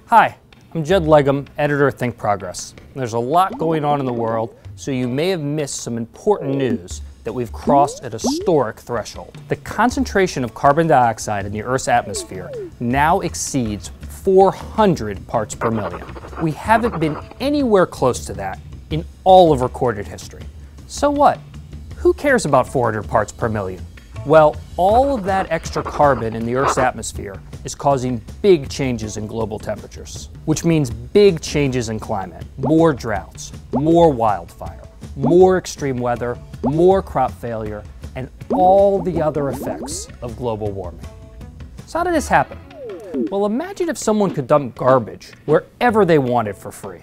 Hi, I'm Jed Legum, editor of Think Progress. There's a lot going on in the world, so you may have missed some important news that we've crossed a historic threshold. The concentration of carbon dioxide in the Earth's atmosphere now exceeds 400 parts per million. We haven't been anywhere close to that in all of recorded history. So what? Who cares about 400 parts per million? Well, all of that extra carbon in the Earth's atmosphere is causing big changes in global temperatures, which means big changes in climate, more droughts, more wildfire, more extreme weather, more crop failure, and all the other effects of global warming. So how did this happen? Well, imagine if someone could dump garbage wherever they wanted for free.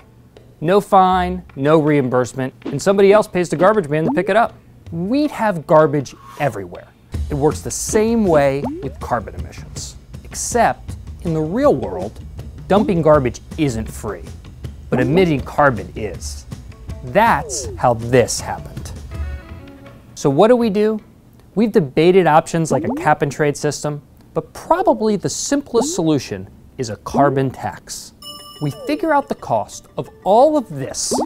No fine, no reimbursement, and somebody else pays the garbage man to pick it up. We'd have garbage everywhere. It works the same way with carbon emissions. Except, in the real world, dumping garbage isn't free, but emitting carbon is. That's how this happened. So what do? We've debated options like a cap and trade system, but probably the simplest solution is a carbon tax. We figure out the cost of all of this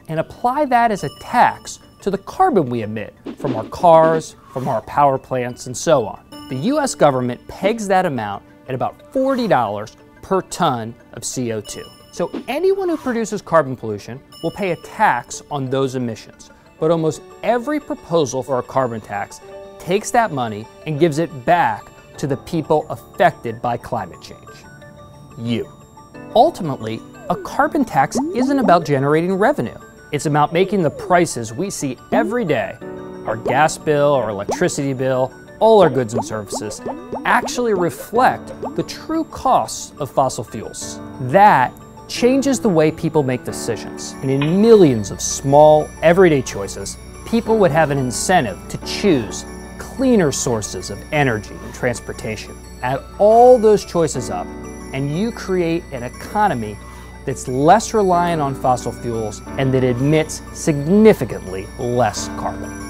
and apply that as a tax to the carbon we emit from our cars, from our power plants, and so on. The US government pegs that amount at about $40 per ton of CO2. So anyone who produces carbon pollution will pay a tax on those emissions. But almost every proposal for a carbon tax takes that money and gives it back to the people affected by climate change. You. Ultimately, a carbon tax isn't about generating revenue. It's about making the prices we see every day, our gas bill, our electricity bill, all our goods and services, actually reflect the true costs of fossil fuels. That changes the way people make decisions. And in millions of small, everyday choices, people would have an incentive to choose cleaner sources of energy and transportation. Add all those choices up, and you create an economy that's less reliant on fossil fuels and that emits significantly less carbon.